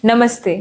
नमस्ते,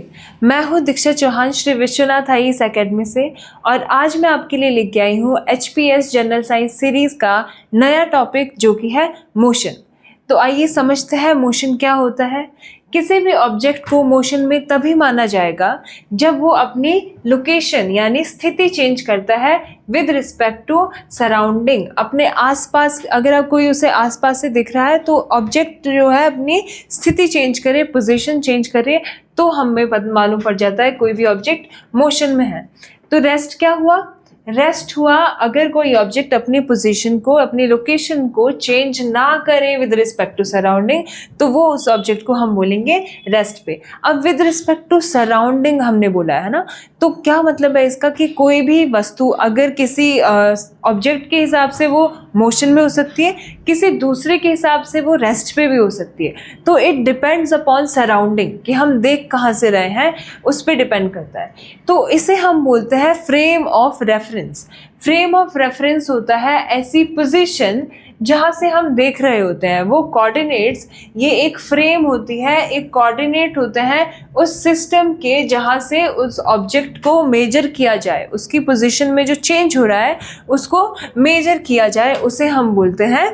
मैं हूँ दीक्षा चौहान श्री विश्वनाथ आईएएस एकेडमी से और आज मैं आपके लिए लेके आई हूँ एचपीएस जनरल साइंस सीरीज़ का नया टॉपिक जो कि है मोशन। तो आइए समझते हैं मोशन क्या होता है। किसी भी ऑब्जेक्ट को मोशन में तभी माना जाएगा जब वो अपनी लोकेशन यानी स्थिति चेंज करता है विद रिस्पेक्ट टू सराउंडिंग। अपने आसपास अगर आप कोई उसे आसपास से दिख रहा है तो ऑब्जेक्ट जो है अपनी स्थिति चेंज करे, पोजीशन चेंज करे तो हमें मालूम पड़ जाता है कोई भी ऑब्जेक्ट मोशन में है। तो रेस्ट क्या हुआ? रेस्ट हुआ अगर कोई ऑब्जेक्ट अपनी पोजीशन को, अपनी लोकेशन को चेंज ना करे विद रिस्पेक्ट टू सराउंडिंग, तो वो उस ऑब्जेक्ट को हम बोलेंगे रेस्ट पे। अब विद रिस्पेक्ट टू सराउंडिंग हमने बोला है ना, तो क्या मतलब है इसका कि कोई भी वस्तु अगर किसी ऑब्जेक्ट के हिसाब से वो मोशन में हो सकती है, किसी दूसरे के हिसाब से वो रेस्ट पे भी हो सकती है। तो इट डिपेंड्स अपॉन सराउंडिंग कि हम देख कहाँ से रहे हैं, उस पर डिपेंड करता है। तो इसे हम बोलते हैं frame of reference. Frame of reference होता है ऐसी पोजीशन जहाँ से हम देख रहे होते हैं। वो कोऑर्डिनेट्स, ये एक फ्रेम होती है, एक कोऑर्डिनेट होते हैं उस सिस्टम के जहाँ से उस ऑब्जेक्ट को मेजर किया जाए, उसकी पोजीशन में जो चेंज हो रहा है उसको मेजर किया जाए, उसे हम बोलते हैं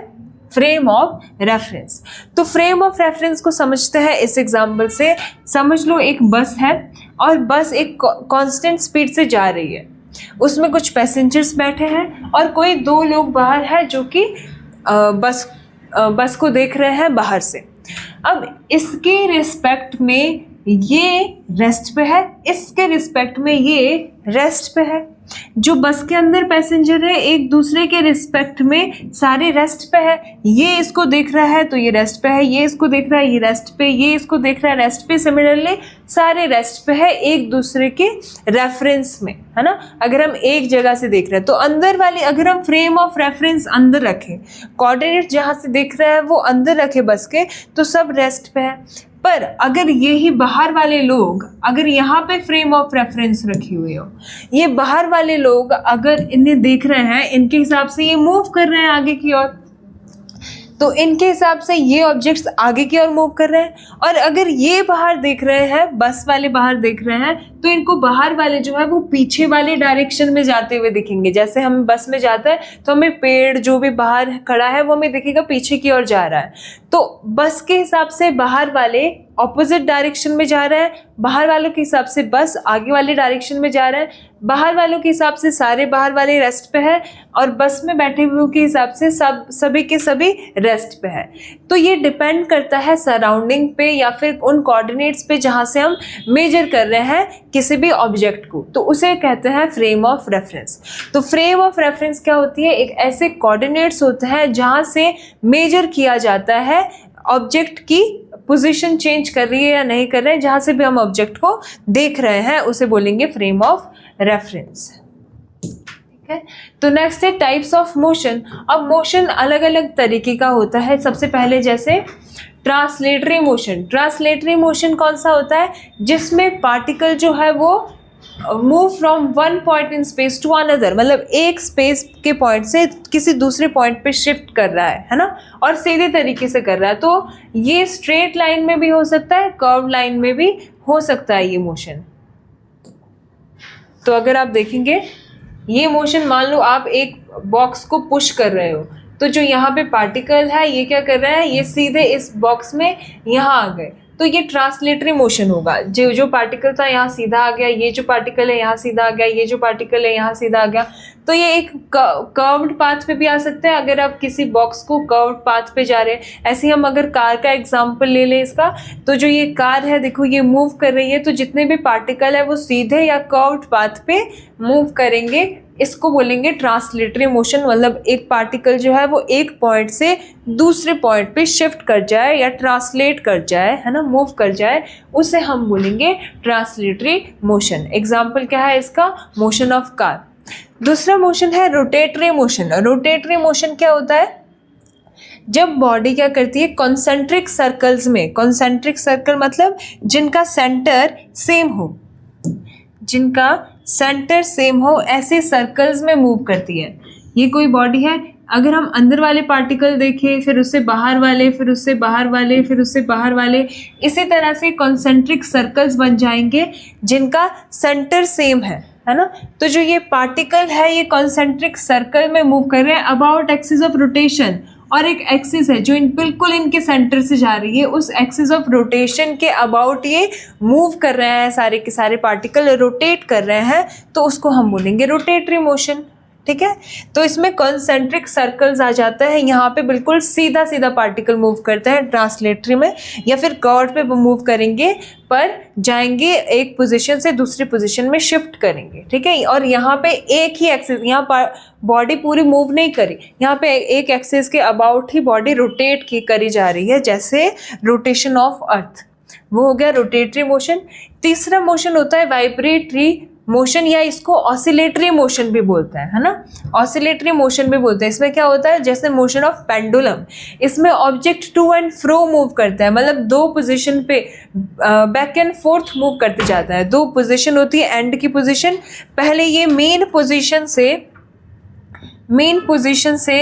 फ्रेम ऑफ रेफरेंस। तो फ्रेम ऑफ रेफरेंस को समझते हैं इस एग्जाम्पल से। समझ लो एक बस है और बस एक कांस्टेंट स्पीड से जा रही है, उसमें कुछ पैसेंजर्स बैठे हैं और कोई दो लोग बाहर हैं जो कि बस को देख रहे हैं बाहर से। अब इसके रिस्पेक्ट में ये रेस्ट पे है, इसके रिस्पेक्ट में ये रेस्ट पे है। जो बस के अंदर पैसेंजर है एक दूसरे के रिस्पेक्ट में सारे रेस्ट पे है। ये इसको देख रहा है तो ये रेस्ट पे है, ये इसको देख रहा है ये रेस्ट पे, ये इसको देख रहा है रेस्ट पे। सिमिलरली सारे रेस्ट पे है एक दूसरे के रेफरेंस में, है ना। अगर हम एक जगह से देख रहे हैं तो अंदर वाली, अगर हम फ्रेम ऑफ रेफरेंस अंदर रखें, कोऑर्डिनेट जहाँ से देख रहा है वो अंदर रखे बस के, तो सब रेस्ट पे है। पर अगर यही बाहर वाले लोग, अगर यहाँ पे फ्रेम ऑफ रेफरेंस रखी हुई हो, ये बाहर वाले लोग अगर इन्हें देख रहे हैं, इनके हिसाब से ये मूव कर रहे हैं आगे की ओर, तो इनके हिसाब से ये ऑब्जेक्ट्स आगे की ओर मूव कर रहे हैं। और अगर ये बाहर देख रहे हैं, बस वाले बाहर देख रहे हैं, तो इनको बाहर वाले जो है वो पीछे वाले डायरेक्शन में जाते हुए दिखेंगे। जैसे हम बस में जाते हैं तो हमें पेड़ जो भी बाहर खड़ा है वो हमें दिखेगा पीछे की ओर जा रहा है। तो बस के हिसाब से बाहर वाले ऑपोजिट डायरेक्शन में जा रहे हैं, बाहर वालों के हिसाब से बस आगे वाले डायरेक्शन में जा रहे हैं, बाहर वालों के हिसाब से सारे बाहर वाले रेस्ट पे है और बस में बैठे हुए के हिसाब से सभी के सभी रेस्ट पे है। तो ये डिपेंड करता है सराउंडिंग पे या फिर उन कोऑर्डिनेट्स पे जहाँ से हम मेजर कर रहे हैं किसी भी ऑब्जेक्ट को, तो उसे कहते हैं फ्रेम ऑफ रेफरेंस। तो फ्रेम ऑफ रेफरेंस क्या होती है? एक ऐसे कोऑर्डिनेट्स होते हैं जहाँ से मेजर किया जाता है ऑब्जेक्ट की पोजीशन चेंज कर रही है या नहीं कर रहे हैं, जहाँ से भी हम ऑब्जेक्ट को देख रहे हैं उसे बोलेंगे फ्रेम ऑफ रेफरेंस। ठीक है, तो नेक्स्ट है टाइप्स ऑफ मोशन। अब मोशन अलग अलग तरीके का होता है। सबसे पहले जैसे ट्रांसलेटरी मोशन। ट्रांसलेटरी मोशन कौन सा होता है? जिसमें पार्टिकल जो है वो move from one point in space to another, मतलब एक स्पेस के पॉइंट से किसी दूसरे पॉइंट पे शिफ्ट कर रहा है ना, और सीधे तरीके से कर रहा है। तो ये स्ट्रेट लाइन में भी हो सकता है, कर्व लाइन में भी हो सकता है ये मोशन। तो अगर आप देखेंगे ये मोशन, मान लो आप एक बॉक्स को पुश कर रहे हो, तो जो यहाँ पे पार्टिकल है ये क्या कर रहा है, ये सीधे इस बॉक्स में यहाँ आ गए, तो ये ट्रांसलेटरी मोशन होगा। जो पार्टिकल था यहाँ सीधा आ गया, ये जो पार्टिकल है यहाँ सीधा आ गया, ये जो पार्टिकल है यहाँ सीधा आ गया। तो ये एक कर्व्ड पाथ पे भी आ सकता है अगर आप किसी बॉक्स को कर्व्ड पाथ पे जा रहे हैं। ऐसे ही हम अगर कार का एग्जांपल ले लें इसका, तो जो ये कार है देखो ये मूव कर रही है, तो जितने भी पार्टिकल है वो सीधे या कर्व्ड पाथ पे मूव करेंगे। इसको बोलेंगे ट्रांसलेटरी मोशन, मतलब एक पार्टिकल जो है वो एक पॉइंट से दूसरे पॉइंट पे शिफ्ट कर जाए या ट्रांसलेट कर जाए, है ना, मूव कर जाए, उसे हम बोलेंगे ट्रांसलेटरी मोशन। एग्जाम्पल क्या है इसका? Motion of car. दूसरा मोशन है रोटेटरी मोशन। रोटेटरी मोशन क्या होता है? जब बॉडी क्या करती है, कॉन्सेंट्रिक सर्कल्स में, कॉन्सेंट्रिक सर्कल मतलब जिनका सेंटर सेम हो, जिनका सेंटर सेम हो, ऐसे सर्कल्स में मूव करती है। ये कोई बॉडी है, अगर हम अंदर वाले पार्टिकल देखें, फिर उससे बाहर वाले, फिर उससे बाहर वाले, फिर उससे बाहर वाले, इसी तरह से कॉन्सेंट्रिक सर्कल्स बन जाएंगे जिनका सेंटर सेम है ना। तो जो ये पार्टिकल है ये कॉन्सेंट्रिक सर्कल में मूव कर रहे हैं अबाउट एक्सिस ऑफ रोटेशन, और एक एक्सिस है जो बिल्कुल इनके सेंटर से जा रही है, उस एक्सिस ऑफ रोटेशन के अबाउट ये मूव कर रहे हैं, सारे के सारे पार्टिकल रोटेट कर रहे हैं, तो उसको हम बोलेंगे रोटेटरी मोशन। ठीक है, तो इसमें कॉन्सेंट्रिक सर्कल्स आ जाता है, यहाँ पे बिल्कुल सीधा सीधा पार्टिकल मूव करते हैं ट्रांसलेटरी में, या फिर कर्व पे मूव करेंगे पर जाएंगे एक पोजीशन से दूसरी पोजीशन में शिफ्ट करेंगे। ठीक है, और यहाँ पे एक ही एक्सिस, यहाँ पर बॉडी पूरी मूव नहीं करी, यहाँ पे एक एक्सिस के अबाउट ही बॉडी रोटेट की करी जा रही है, जैसे रोटेशन ऑफ अर्थ, वो हो गया रोटेटरी मोशन। तीसरा मोशन होता है वाइब्रेटरी मोशन, या इसको ऑसिलेटरी मोशन भी बोलते हैं, है ना, ऑसिलेटरी मोशन भी बोलते हैं। इसमें क्या होता है, जैसे मोशन ऑफ पेंडुलम, इसमें object to and fro move करता है, मतलब दो पोजीशन पे बैक एंड फोर्थ मूव करते जाता है। दो पोजीशन होती है, एंड की पोजीशन, पहले ये मेन पोजीशन से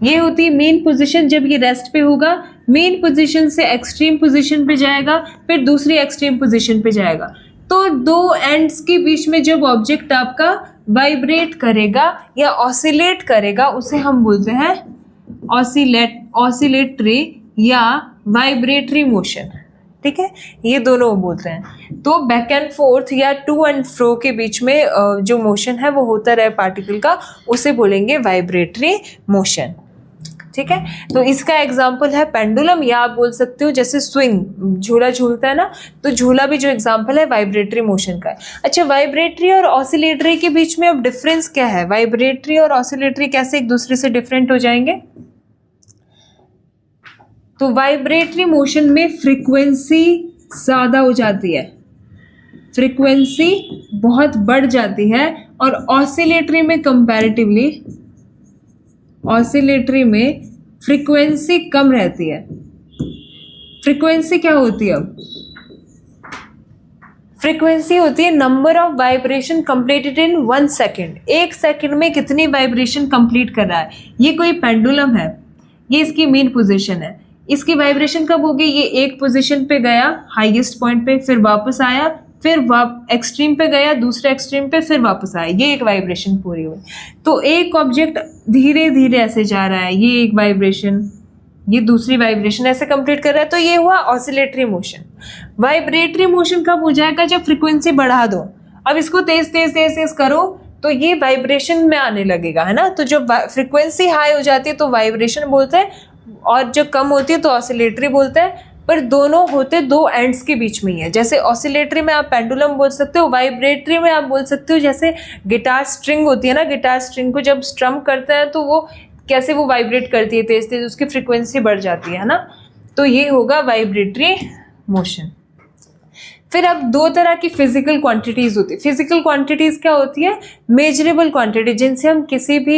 ये होती है मेन पोजीशन, जब ये रेस्ट पे होगा मेन पोजीशन से एक्सट्रीम पोजीशन पे जाएगा, फिर दूसरी एक्सट्रीम पोजीशन पे जाएगा। तो दो एंड्स के बीच में जब ऑब्जेक्ट आपका वाइब्रेट करेगा या ऑसिलेट करेगा, उसे हम बोलते हैं ऑसिलेटरी या वाइब्रेटरी मोशन। ठीक है, ये दोनों बोलते हैं। तो बैक एंड फोर्थ या टू एंड फ्रो के बीच में जो मोशन है वो होता रहे पार्टिकल का, उसे बोलेंगे वाइब्रेटरी मोशन। ठीक है, तो इसका एग्जाम्पल है पेंडुलम, या आप बोल सकते हो जैसे स्विंग, झूला झूलता है ना, तो झूला भी जो एग्जाम्पल है वाइब्रेटरी मोशन का है। अच्छा, वाइब्रेटरी और ऑसिलेटरी के बीच में अब डिफरेंस क्या है, वाइब्रेटरी और ऑसिलेटरी कैसे एक दूसरे से डिफरेंट हो जाएंगे? तो वाइब्रेटरी मोशन में फ्रीक्वेंसी ज़्यादा हो जाती है, फ्रीक्वेंसी बहुत बढ़ जाती है, और ऑसिलेटरी में कंपैरेटिवली ऑसिलेटरी में फ्रीक्वेंसी कम रहती है। फ्रीक्वेंसी क्या होती है? अब फ्रीक्वेंसी होती है number of vibration completed in 1 second, 1 second में कितनी वाइब्रेशन कंप्लीट कर रहा है। ये कोई पेंडुलम है, ये इसकी मेन पोजीशन है, इसकी वाइब्रेशन कब होगी, ये एक पोजीशन पे गया हाईएस्ट पॉइंट पे, फिर वापस आया, फिर एक्सट्रीम पे गया, दूसरे एक्सट्रीम पे, फिर वापस आया, ये एक वाइब्रेशन पूरी हुई। तो एक ऑब्जेक्ट धीरे धीरे ऐसे जा रहा है, ये एक वाइब्रेशन, ये दूसरी वाइब्रेशन, ऐसे कंप्लीट कर रहा है, तो ये हुआ ऑसिलेटरी मोशन। वाइब्रेटरी मोशन कब हो जाएगा, जब फ्रीक्वेंसी बढ़ा दो। अब इसको तेज तेज तेज तेज करो तो ये वाइब्रेशन में आने लगेगा, है ना। तो जब फ्रीक्वेंसी हाई हो जाती है तो वाइब्रेशन बोलते हैं, और जब कम होती है तो ऑसिलेटरी बोलते हैं, पर दोनों होते दो एंड्स के बीच में ही है। जैसे ऑसिलेटरी में आप पेंडुलम बोल सकते हो, वाइब्रेटरी में आप बोल सकते हो जैसे गिटार स्ट्रिंग होती है ना, गिटार स्ट्रिंग को जब स्ट्रम करते हैं तो वो कैसे वो वाइब्रेट करती है तेज तेज, उसकी फ्रीक्वेंसी बढ़ जाती है ना। तो ये होगा वाइब्रेटरी मोशन। फिर अब दो तरह की फिजिकल क्वांटिटीज होती है। फिजिकल क्वांटिटीज क्या होती है, मेजरेबल क्वांटिटी, जिनसे हम किसी भी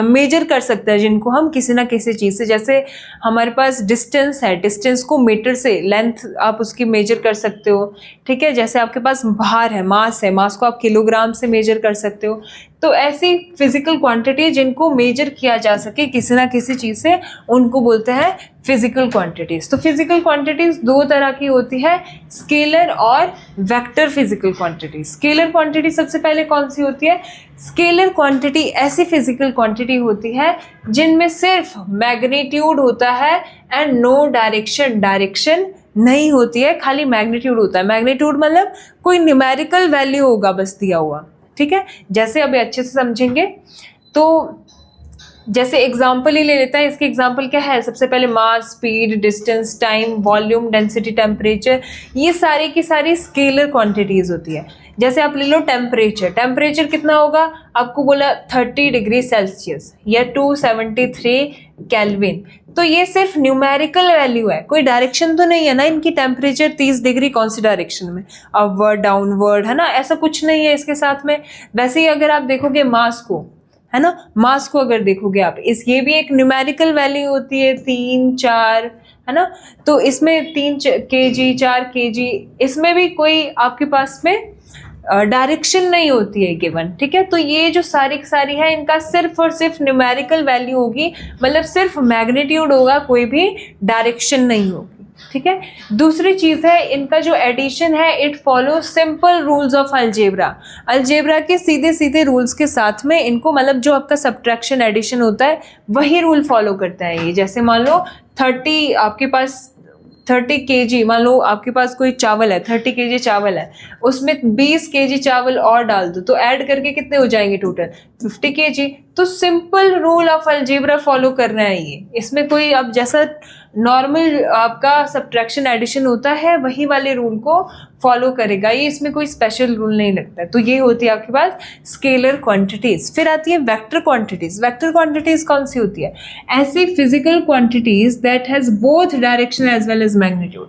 मेजर कर सकते हैं, जिनको हम किसी ना किसी चीज़ से, जैसे हमारे पास डिस्टेंस है, डिस्टेंस को मीटर से, लेंथ आप उसकी मेजर कर सकते हो। ठीक है, जैसे आपके पास भार है, मास है, मास को आप किलोग्राम से मेजर कर सकते हो। तो ऐसी फिजिकल क्वांटिटी जिनको मेजर किया जा सके किसी ना किसी चीज़ से, उनको बोलते हैं फिजिकल क्वांटिटीज। तो फिजिकल क्वांटिटीज दो तरह की होती है, स्केलर और vector physical quantity. Scalar quantity सबसे पहले कौन सी होती है? स्केलर क्वांटिटी ऐसी फिजिकल क्वांटिटी होती है जिनमें सिर्फ मैग्नीट्यूड होता है एंड नो डायरेक्शन, डायरेक्शन नहीं होती है, खाली मैग्नीट्यूड होता है। मैग्नीट्यूड मतलब कोई न्यूमेरिकल वैल्यू होगा बस दिया हुआ। ठीक है, जैसे अभी अच्छे से समझेंगे तो जैसे एग्जाम्पल ही ले लेते हैं। इसकी एग्जाम्पल क्या है? सबसे पहले mass, speed, distance, time, volume, density, temperature, ये सारी की सारी स्केलर क्वांटिटीज होती है। जैसे आप ले लो टेम्परेचर, टेम्परेचर कितना होगा? आपको बोला 30 डिग्री सेल्सियस या 273 केल्विन, तो ये सिर्फ न्यूमेरिकल वैल्यू है, कोई डायरेक्शन तो नहीं है ना इनकी। टेम्परेचर 30 डिग्री कौन सी डायरेक्शन में, अपवर्ड, डाउनवर्ड, है ना, ऐसा कुछ नहीं है इसके साथ में। वैसे ही अगर आप देखोगे मास को, है ना, मास को अगर देखोगे आप, ये भी एक न्यूमेरिकल वैल्यू होती है, 3, 4, है ना। तो इसमें 3 kg, 4 kg, इसमें भी कोई आपके पास में डायरेक्शन नहीं होती है गिवन, ठीक है। तो ये जो सारी की सारी है इनका सिर्फ और सिर्फ न्यूमेरिकल वैल्यू होगी, मतलब सिर्फ मैग्नीट्यूड होगा, कोई भी डायरेक्शन नहीं होगी, ठीक है। दूसरी चीज़ है इनका जो एडिशन है, it follow simple rules of algebra. Algebra के सीधे सीधे रूल्स के साथ में इनको, मतलब जो आपका सब्ट्रैक्शन एडिशन होता है वही रूल फॉलो करता है ये। जैसे मान लो 30 आपके पास 30 kg, मान लो आपके पास कोई चावल है, 30 kg चावल है, उसमें 20 kg चावल और डाल दो तो ऐड करके कितने हो जाएंगे टोटल 50 kg। तो simple rule of algebra follow कर रहा है ये, इसमें कोई अब जैसा नॉर्मल आपका सब्ट्रैक्शन एडिशन होता है वही वाले रूल को फॉलो करेगा ये, इसमें कोई स्पेशल रूल नहीं लगता है। तो ये होती है आपके पास स्केलर क्वांटिटीज। फिर आती है वेक्टर क्वांटिटीज। वेक्टर क्वांटिटीज कौन सी होती है? ऐसी physical quantities that has both direction as well as magnitude.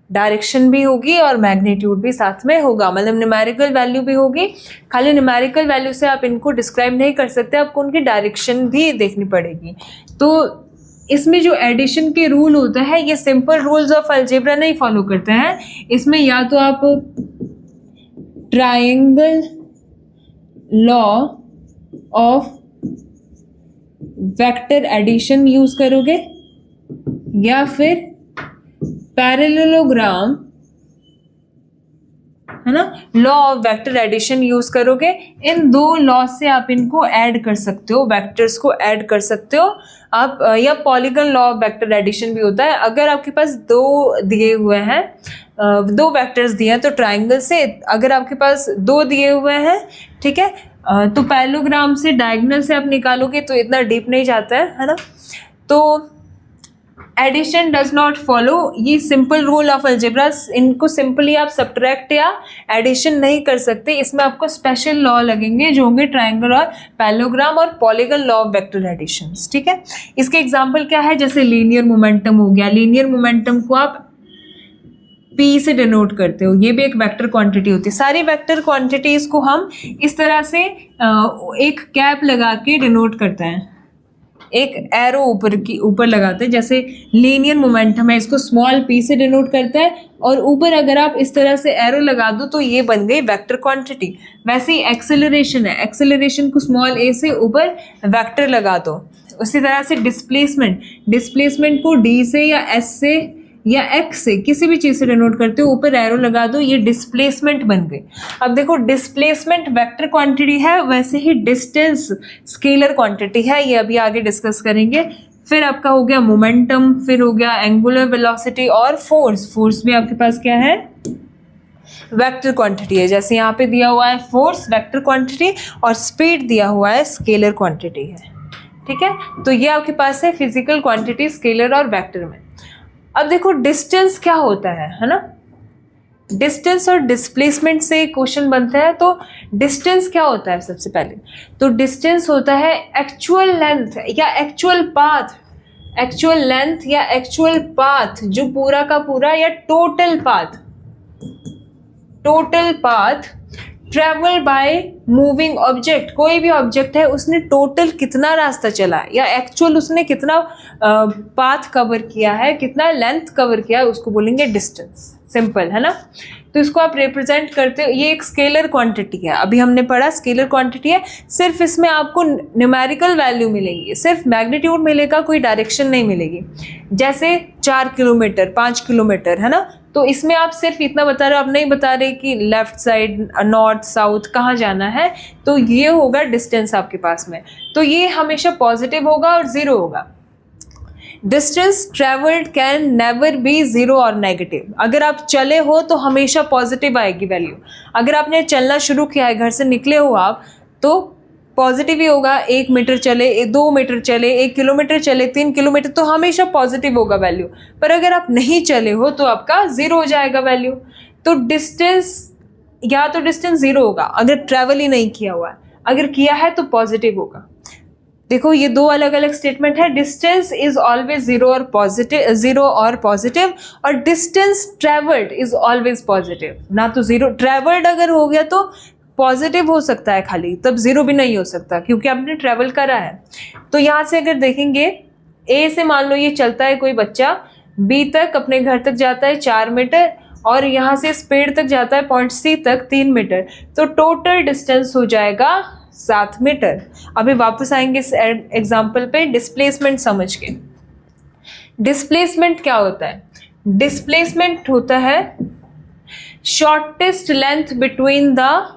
Direction भी होगी और मैग्नीट्यूड भी साथ में होगा, मतलब न्यूमेरिकल वैल्यू भी होगी। खाली न्यूमेरिकल वैल्यू से आप इनको डिस्क्राइब नहीं कर सकते, आपको उनकी डायरेक्शन भी देखनी पड़ेगी। तो इसमें जो एडिशन के रूल होता है ये सिंपल रूल्स ऑफ अलजेब्रा नहीं फॉलो करते हैं, इसमें या तो आप triangle law of vector addition use करोगे या फिर पैरेललोग्राम, है ना, law of vector addition use करोगे। इन दो लॉ से आप इनको ऐड कर सकते हो, वेक्टर्स को ऐड कर सकते हो आप, या polygon law of vector addition भी होता है। अगर आपके पास दो दिए हुए हैं, दो वेक्टर्स दिए हैं तो ट्राइंगल से, अगर आपके पास दो दिए हुए हैं, ठीक है, तो पैरेललोग्राम से डायगोनल से आप निकालोगे तो इतना डीप नहीं जाता है ना। तो एडिशन डज नॉट फॉलो ये सिंपल रूल ऑफ अलजेब्रा, इनको सिंपली आप सब्ट्रैक्ट या एडिशन नहीं कर सकते, इसमें आपको स्पेशल लॉ लगेंगे जो होंगे ट्रायंगल और पैरेललोग्राम और polygon law of vector additions, ठीक है। इसके एग्जांपल क्या है? जैसे लीनियर मोमेंटम हो गया, लीनियर मोमेंटम को आप P से डिनोट करते हो, ये भी एक वेक्टर क्वांटिटी होती है। सारी वेक्टर क्वांटिटीज को हम इस तरह से एक कैप लगा के डिनोट करते हैं, एक एरो ऊपर लगाते हैं। जैसे लीनियर मोमेंटम है, इसको स्मॉल p से डिनोट करता है, और ऊपर अगर आप इस तरह से एरो लगा दो तो ये बन गई वेक्टर क्वांटिटी। वैसे ही एक्सेलरेशन है, एक्सेलरेशन को स्मॉल a से ऊपर वेक्टर लगा दो। उसी तरह से डिस्प्लेसमेंट को d से या s से या x से किसी भी चीज़ से डिनोट करते हो, ऊपर एरो लगा दो, ये डिस्प्लेसमेंट बन गई। अब देखो डिस्प्लेसमेंट वेक्टर क्वांटिटी है, वैसे ही डिस्टेंस स्केलर क्वांटिटी है, ये अभी आगे डिस्कस करेंगे। फिर आपका हो गया मोमेंटम, फिर हो गया एंगुलर वेलोसिटी और फोर्स भी आपके पास क्या है? वेक्टर क्वांटिटी है। जैसे यहाँ पे दिया हुआ है फोर्स वेक्टर क्वांटिटी और स्पीड दिया हुआ है स्केलर क्वांटिटी है, ठीक है। तो ये आपके पास है फिजिकल क्वांटिटी स्केलर और वेक्टर में। अब देखो डिस्टेंस क्या होता है ना, डिस्टेंस और डिस्प्लेसमेंट से क्वेश्चन बनता है। तो डिस्टेंस क्या होता है? सबसे पहले तो डिस्टेंस होता है एक्चुअल लेंथ या एक्चुअल पाथ, एक्चुअल लेंथ या एक्चुअल पाथ जो पूरा का पूरा, या total path travel by moving object. कोई भी ऑब्जेक्ट है उसने टोटल कितना रास्ता चला या एक्चुअल उसने कितना पाथ कवर किया है, कितना लेंथ कवर किया है, उसको बोलेंगे डिस्टेंस। सिंपल है ना। तो इसको आप रिप्रेजेंट करते हो, ये एक स्केलर क्वांटिटी है। अभी हमने पढ़ा स्केलर क्वांटिटी है, सिर्फ इसमें आपको न्यूमेरिकल वैल्यू मिलेंगी, सिर्फ मैग्नीट्यूड मिलेगा, कोई डायरेक्शन नहीं मिलेगी। जैसे 4 किलोमीटर 5 किलोमीटर है ना, तो इसमें आप सिर्फ इतना बता रहे हो, आप नहीं बता रहे कि लेफ्ट साइड नॉर्थ साउथ कहाँ जाना है। तो ये होगा डिस्टेंस आपके पास में, तो ये हमेशा पॉजिटिव होगा और ज़ीरो होगा। Distance travelled can never be zero और नेगेटिव। अगर आप चले हो तो हमेशा पॉजिटिव आएगी वैल्यू। अगर आपने चलना शुरू किया है, घर से निकले हो आप, तो पॉजिटिव ही होगा। 1 मीटर चले, 2 मीटर चले, 1 किलोमीटर चले, 3 किलोमीटर, तो हमेशा पॉजिटिव होगा वैल्यू। पर अगर आप नहीं चले हो तो आपका ज़ीरो हो जाएगा वैल्यू। तो डिस्टेंस, या तो डिस्टेंस ज़ीरो होगा अगर ट्रैवल ही नहीं किया हुआ है, अगर किया है तो पॉजिटिव होगा। देखो ये दो अलग अलग स्टेटमेंट है। डिस्टेंस इज ऑलवेज ज़ीरो और पॉजिटिव, और distance travelled is always positive, ना तो ज़ीरो। ट्रेवल्ड अगर हो गया तो पॉजिटिव हो सकता है खाली, तब ज़ीरो भी नहीं हो सकता क्योंकि आपने ट्रैवल करा है। तो यहाँ से अगर देखेंगे, ए से मान लो ये चलता है कोई बच्चा, बी तक अपने घर तक जाता है 4 मीटर, और यहाँ से इस पेड़ तक जाता है पॉइंट सी तक 3 मीटर, तो टोटल डिस्टेंस हो जाएगा 7 मीटर। अभी वापस आएंगे इस एग्जाम्पल पे डिस्प्लेसमेंट समझ के। डिस्प्लेसमेंट क्या होता है? डिस्प्लेसमेंट होता है shortest length between the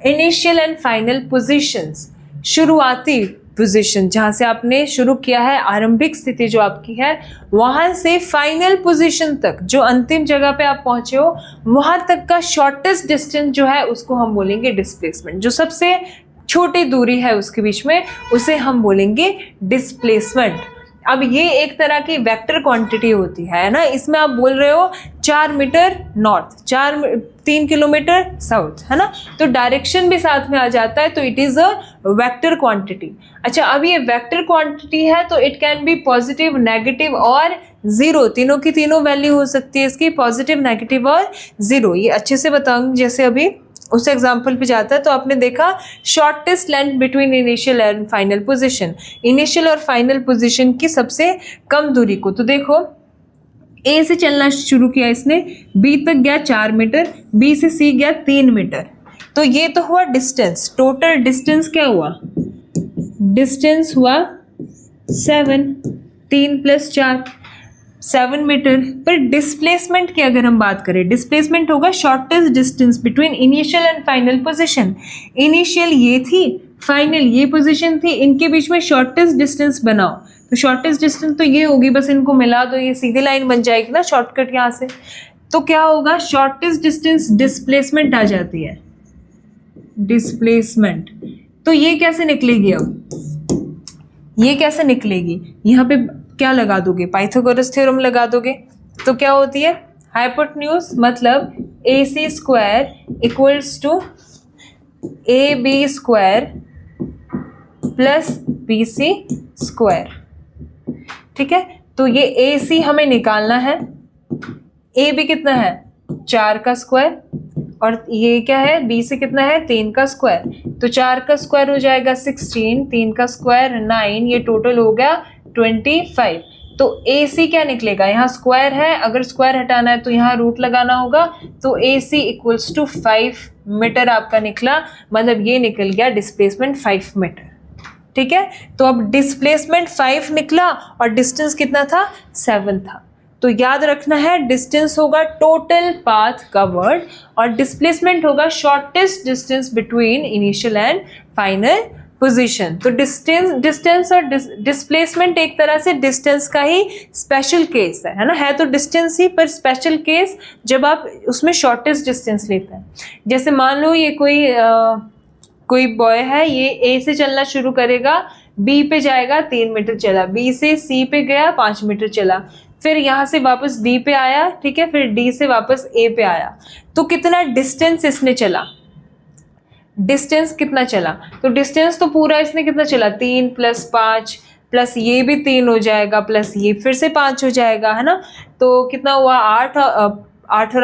initial and final positions. शुरुआती पोजीशन जहाँ से आपने शुरू किया है, आरंभिक स्थिति जो आपकी है, वहाँ से फाइनल पोजीशन तक, जो अंतिम जगह पे आप पहुँचे हो, वहाँ तक का शॉर्टेस्ट डिस्टेंस जो है उसको हम बोलेंगे डिस्प्लेसमेंट। जो सबसे छोटी दूरी है उसके बीच में, उसे हम बोलेंगे डिस्प्लेसमेंट। अब ये एक तरह की वेक्टर क्वांटिटी होती है ना, इसमें आप बोल रहे हो 4 मीटर नॉर्थ, 3 किलोमीटर साउथ, है ना, तो डायरेक्शन भी साथ में आ जाता है, तो it is a vector quantity. अच्छा, अब ये वेक्टर क्वांटिटी है तो it can be positive, negative और ज़ीरो, तीनों की तीनों वैल्यू हो सकती है इसकी, पॉजिटिव, नेगेटिव और ज़ीरो। ये अच्छे से बताऊंगी जैसे अभी उस एग्जाम्पल पे जाता है। तो आपने देखा shortest length between initial and final position, initial और फाइनल पोजीशन की सबसे कम दूरी को, तो देखो ए से चलना शुरू किया इसने, बी तक गया 4 मीटर, बी से सी गया 3 मीटर, तो ये तो हुआ डिस्टेंस। टोटल डिस्टेंस क्या हुआ? डिस्टेंस हुआ 7, 3 + 4 7 मीटर। पर डिस्प्लेसमेंट की अगर हम बात करें, डिस्प्लेसमेंट होगा shortest distance between initial and final position. Initial ये थी, फाइनल ये पोजीशन थी, इनके बीच में शॉर्टेस्ट डिस्टेंस बनाओ, तो शॉर्टेस्ट डिस्टेंस तो ये होगी, बस इनको मिला दो, ये सीधी लाइन बन जाएगी ना शॉर्टकट यहाँ से। तो क्या होगा? शॉर्टेस्ट डिस्टेंस डिस्प्लेसमेंट आ जाती है, डिस्प्लेसमेंट। तो ये कैसे निकलेगी? अब ये कैसे निकलेगी? यहाँ पे क्या लगा दोगे? पाइथागोरस थ्योरम लगा दोगे, तो क्या होती है? हाइपोटेन्यूज मतलब AC square equals to AB square plus BC square. ठीक है, तो ये AC हमें निकालना है, AB कितना है? 4 का स्क्वायर, और ये क्या है? BC कितना है? 3 का स्क्वायर, तो 4 का स्क्वायर हो जाएगा 16, 3 का स्क्वायर 9, ये टोटल हो गया 25। तो AC क्या निकलेगा? यहाँ स्क्वायर है, अगर स्क्वायर हटाना है तो यहाँ रूट लगाना होगा, तो AC इक्वल्स टू 5 मीटर आपका निकला, मतलब ये निकल गया डिस्प्लेसमेंट 5 मीटर। ठीक है, तो अब डिस्प्लेसमेंट 5 निकला और डिस्टेंस कितना था? 7 था। तो याद रखना है डिस्टेंस होगा टोटल पाथ कवर्ड और डिस्प्लेसमेंट होगा shortest distance between initial and final position. तो डिस्टेंस और डिस्प्लेसमेंट एक तरह से डिस्टेंस का ही स्पेशल केस है ना, है तो डिस्टेंस ही, पर स्पेशल केस जब आप उसमें शॉर्टेस्ट डिस्टेंस लेते हैं। जैसे मान लो ये कोई बॉय है, ये ए से चलना शुरू करेगा, बी पे जाएगा 3 मीटर चला, बी से सी पे गया 5 मीटर चला, फिर यहाँ से वापस डी पे आया, ठीक है, फिर डी से वापस ए पे आया, तो कितना डिस्टेंस इसने चला? डिस्टेंस कितना चला? तो डिस्टेंस तो पूरा इसने कितना चला? 3 + 5 प्लस ये भी 3 हो जाएगा, प्लस ये फिर से 5 हो जाएगा, है ना, तो कितना हुआ? 8 और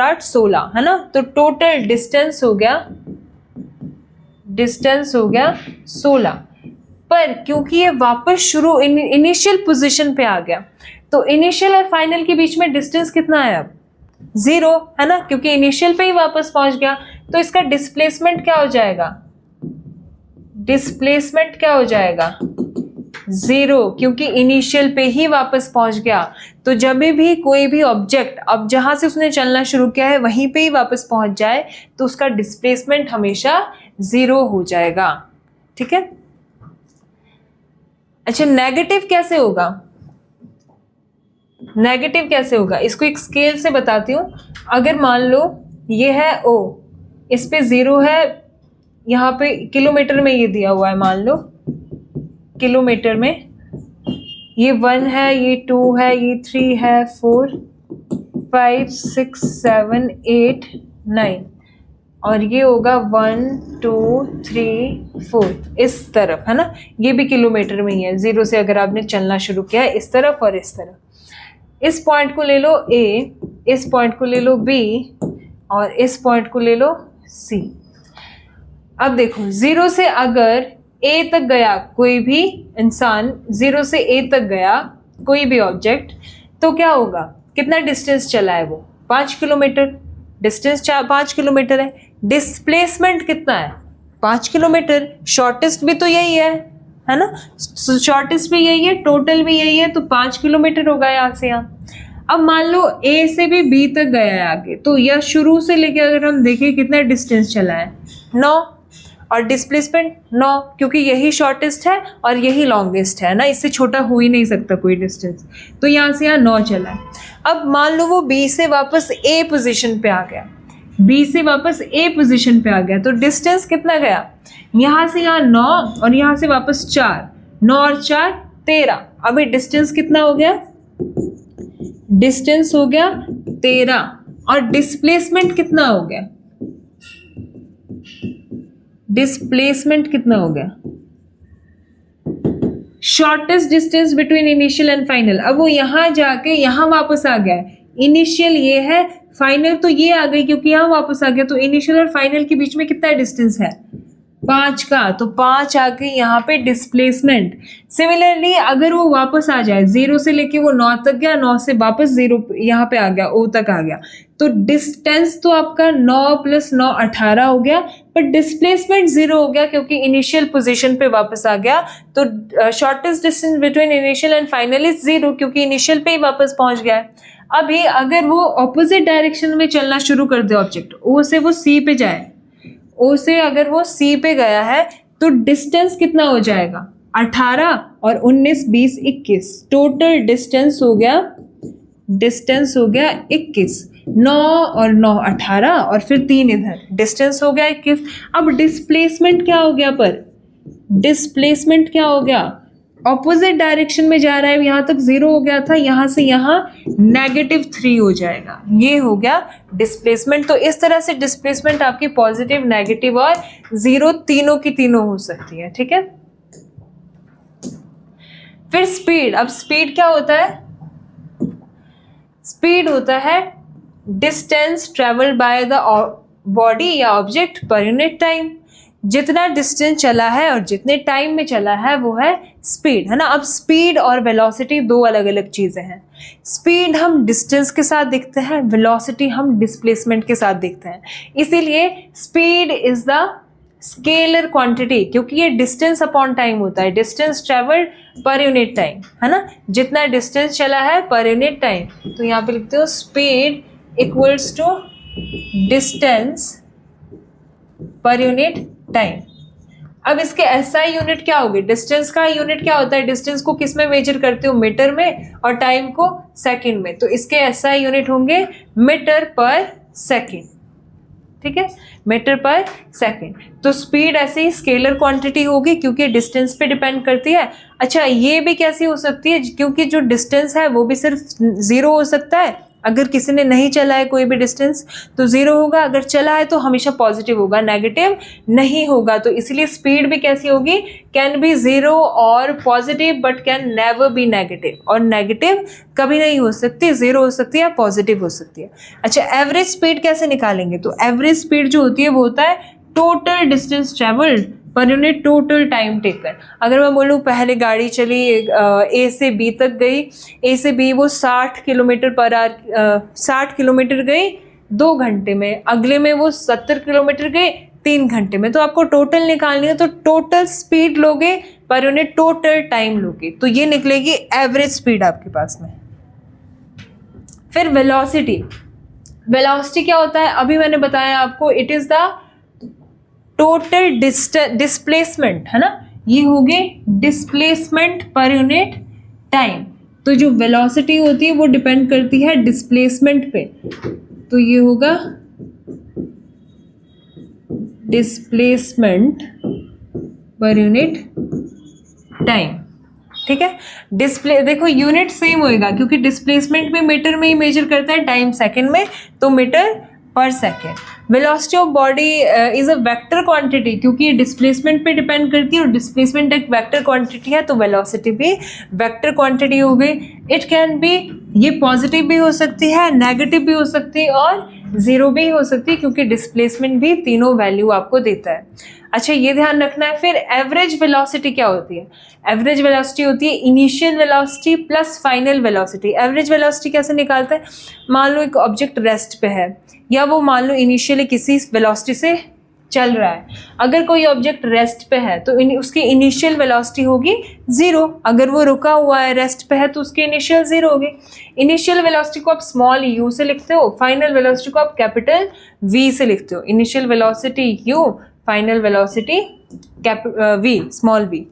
8 16, है ना, तो टोटल डिस्टेंस हो गया 16। पर क्योंकि ये वापस शुरू इनिशियल पोजीशन पे आ गया, तो इनिशियल और फाइनल के बीच में डिस्टेंस कितना है? अब 0, है ना, क्योंकि इनिशियल पे ही वापस पहुंच गया, तो इसका डिस्प्लेसमेंट क्या हो जाएगा? डिस्प्लेसमेंट क्या हो जाएगा? 0, क्योंकि इनिशियल पे ही वापस पहुंच गया। तो जब भी कोई भी ऑब्जेक्ट अब जहां से उसने चलना शुरू किया है वहीं पे ही वापस पहुंच जाए, तो उसका डिस्प्लेसमेंट हमेशा 0 हो जाएगा। ठीक है, अच्छा, नेगेटिव कैसे होगा? नेगेटिव कैसे होगा इसको एक स्केल से बताती हूँ। अगर मान लो ये है O, इस पे 0 है, यहाँ पे किलोमीटर में ये दिया हुआ है, मान लो किलोमीटर में, ये 1 है, ये 2 है, ये 3 है, 4 5 6 7 8 9, और ये होगा 1 2 3 4 इस तरफ, है ना, ये भी किलोमीटर में ही है। 0 से अगर आपने चलना शुरू किया है इस तरफ और इस तरफ, इस पॉइंट को ले लो A, इस पॉइंट को ले लो B और इस पॉइंट को ले लो C। अब देखो 0 से अगर A तक गया कोई भी इंसान, 0 से A तक गया कोई भी ऑब्जेक्ट, तो क्या होगा? कितना डिस्टेंस चला है वो? 5 किलोमीटर, डिस्टेंस 5 किलोमीटर है। डिस्प्लेसमेंट कितना है? 5 किलोमीटर। शॉर्टेस्ट भी तो यही है ना? शॉर्टेस्ट भी यही है, टोटल भी यही है, तो 5 किलोमीटर होगा यहाँ से यहाँ। अब मान लो ए से भी बी तक गया है आगे, तो यह शुरू से लेके अगर हम देखें कितना डिस्टेंस चला है, 9, और डिस्प्लेसमेंट 9, क्योंकि यही शॉर्टेस्ट है और यही लॉन्गेस्ट है ना, इससे छोटा हो ही नहीं सकता कोई डिस्टेंस, तो यहाँ से यहाँ 9 चला है। अब मान लो वो बी से वापस ए पोजीशन पे आ गया, बी से वापस ए पोजीशन पे आ गया, तो डिस्टेंस कितना गया? यहाँ से यहाँ 9 और यहाँ से वापस 4, 9 और 4 13। अभी डिस्टेंस कितना हो गया? डिस्टेंस हो गया 13। और डिस्प्लेसमेंट कितना हो गया? डिस्प्लेसमेंट कितना हो गया? Shortest distance between initial and final. अब वो यहां जाके यहां वापस आ गया है, इनिशियल ये है, फाइनल तो ये आ गई क्योंकि यहां वापस आ गया, तो इनिशियल और फाइनल के बीच में कितना डिस्टेंस है? 5 का, तो 5 आ गई यहाँ पे डिस्प्लेसमेंट। सिमिलरली अगर वो वापस आ जाए, 0 से लेके वो 9 तक गया, 9 से वापस 0 यहाँ पे आ गया, O तक आ गया, तो डिस्टेंस तो आपका 9 + 9 18 हो गया, पर डिस्प्लेसमेंट 0 हो गया क्योंकि इनिशियल पोजीशन पे वापस आ गया। तो shortest distance between initial and final is 0, क्योंकि इनिशियल पे ही वापस पहुंच गया है। अभी अगर वो ऑपोजिट डायरेक्शन में चलना शुरू कर दे ऑब्जेक्ट, O से वो C पे जाए, O से अगर वो C पे गया है, तो डिस्टेंस कितना हो जाएगा? 18 और 19 20 21, टोटल डिस्टेंस हो गया 21। 9 और 9 18 और फिर 3 इधर, डिस्टेंस हो गया 21। अब डिस्प्लेसमेंट क्या हो गया? पर डिस्प्लेसमेंट क्या हो गया? ऑपोजिट डायरेक्शन में जा रहा है, यहाँ तक 0 हो गया था, यहाँ से यहाँ -3 हो जाएगा, ये हो गया डिस्प्लेसमेंट। तो इस तरह से डिस्प्लेसमेंट आपकी पॉजिटिव, नेगेटिव और 0 तीनों की तीनों हो सकती है, ठीक है। फिर स्पीड। अब स्पीड क्या होता है? स्पीड होता है distance travelled by the body या ऑब्जेक्ट पर यूनिट टाइम। जितना डिस्टेंस चला है और जितने टाइम में चला है वो है स्पीड, है ना। अब स्पीड और वेलोसिटी दो अलग अलग चीज़ें हैं। स्पीड हम डिस्टेंस के साथ देखते हैं, वेलोसिटी हम डिस्प्लेसमेंट के साथ देखते हैं। इसीलिए speed is the scalar quantity, क्योंकि ये डिस्टेंस अपॉन टाइम होता है, डिस्टेंस ट्रेवल्ड पर यूनिट टाइम, है ना। जितना डिस्टेंस चला है पर यूनिट टाइम, तो यहाँ पे लिखते हो speed equals to distance per unit time. अब इसके एसआई यूनिट क्या होगी? डिस्टेंस का यूनिट क्या होता है? डिस्टेंस को किस में मेजर करते हो? मीटर में, और टाइम को सेकंड में। तो इसके एसआई यूनिट होंगे मीटर पर सेकंड, ठीक है, मीटर पर सेकंड। तो स्पीड ऐसे ही स्केलर क्वांटिटी होगी क्योंकि डिस्टेंस पे डिपेंड करती है। अच्छा, ये भी कैसी हो सकती है? क्योंकि जो डिस्टेंस है वो भी सिर्फ 0 हो सकता है। अगर किसी ने नहीं चला है कोई भी डिस्टेंस तो 0 होगा, अगर चला है तो हमेशा पॉजिटिव होगा, नेगेटिव नहीं होगा। तो इसलिए स्पीड भी कैसी होगी? कैन बी 0 और positive, but can never be negative. और नेगेटिव कभी नहीं हो सकती, 0 हो सकती है या पॉजिटिव हो सकती है। अच्छा, एवरेज स्पीड कैसे निकालेंगे? तो एवरेज स्पीड जो होती है वो होता है total distance travelled per unit total time taken. अगर मैं बोलूँ पहले गाड़ी चली ए से बी तक गई, ए से बी वो 60 किलोमीटर पर आवर 60 किलोमीटर गई 2 घंटे में, अगले में वो 70 किलोमीटर गए 3 घंटे में। तो आपको टोटल निकालनी है, तो टोटल स्पीड लोगे पर यूनिट टोटल टाइम लोगे, तो ये निकलेगी एवरेज स्पीड आपके पास में। फिर वेलोसिटी। वेलोसिटी क्या होता है? अभी मैंने बताया आपको, it is the total displacement, है ना। ये हो गए डिस्प्लेसमेंट पर यूनिट टाइम। तो जो वेलोसिटी होती है वो डिपेंड करती है डिस्प्लेसमेंट पे, तो ये होगा डिस्प्लेसमेंट पर यूनिट टाइम, ठीक है। डिस्प्ले देखो यूनिट सेम होएगा क्योंकि डिस्प्लेसमेंट भी मीटर में ही मेजर करता है, टाइम सेकंड में, तो मीटर पर second. Velocity of body is a vector quantity, क्योंकि डिस्प्लेसमेंट पे डिपेंड करती है और डिस्प्लेसमेंट एक वेक्टर क्वांटिटी है, तो वेलोसिटी भी वेक्टर क्वांटिटी हो गई। इट कैन बी, ये पॉजिटिव भी हो सकती है, नेगेटिव भी हो सकती है और जीरो भी हो सकती है, क्योंकि डिस्प्लेसमेंट भी तीनों वैल्यू आपको देता है। अच्छा, ये ध्यान रखना है। फिर एवरेज वेलोसिटी क्या होती है? एवरेज वेलोसिटी होती है initial velocity plus final velocity. Average velocity कैसे निकालते हैं? मान लो एक ऑब्जेक्ट रेस्ट पे है, या वो मान लो इनिशियली किसी वेलोसिटी से चल रहा है। अगर कोई ऑब्जेक्ट रेस्ट पे है तो उसकी इनिशियल वेलोसिटी होगी 0। अगर वो रुका हुआ है रेस्ट पे है तो उसकी इनिशियल 0 होगी। इनिशियल वेलोसिटी को आप स्मॉल u से लिखते हो, फाइनल वेलोसिटी को आप कैपिटल V से लिखते हो। Initial velocity u, final velocity v, small v।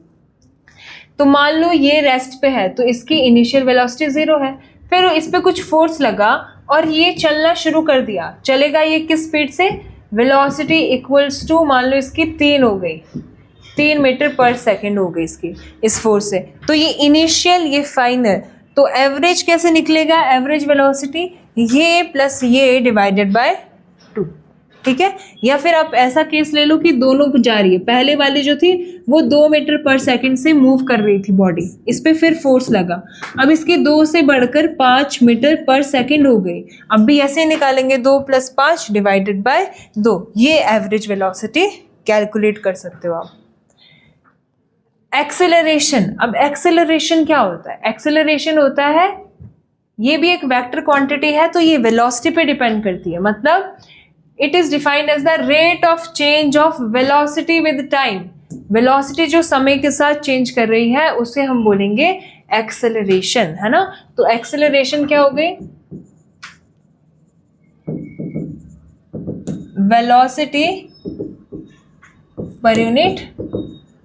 तो मान लो ये रेस्ट पे है तो इसकी इनिशियल वेलोसिटी 0 है। फिर इस पे कुछ फोर्स लगा और ये चलना शुरू कर दिया। चलेगा ये किस स्पीड से? वेलोसिटी इक्वल्स टू, मान लो इसकी 3 हो गई, 3 मीटर पर सेकेंड हो गई इसकी, इस फोर्स से। तो ये इनिशियल, ये फाइनल। तो एवरेज कैसे निकलेगा? एवरेज वेलोसिटी ये प्लस ये डिवाइडेड बाय 2, ठीक है। या फिर आप ऐसा केस ले लो कि दोनों जा रही है, पहले वाली जो थी वो 2 मीटर पर सेकंड से मूव कर रही थी बॉडी, इस पे फिर फोर्स लगा, अब इसकी 2 से बढ़कर 5 मीटर पर सेकंड हो गई। अब भी ऐसे ही निकालेंगे, 2 + 5 डिवाइडेड बाय 2, ये एवरेज वेलोसिटी कैलकुलेट कर सकते हो आप। एक्सेलरेशन, अब एक्सेलरेशन क्या होता है? एक्सेलरेशन होता है, ये भी एक वेक्टर क्वांटिटी है, तो ये वेलोसिटी पे डिपेंड करती है। मतलब it is defined as the rate of change of velocity with time. Velocity जो समय के साथ चेंज कर रही है उसे हम बोलेंगे एक्सेलरेशन, है ना। तो एक्सेलरेशन क्या हो गई? वेलोसिटी पर यूनिट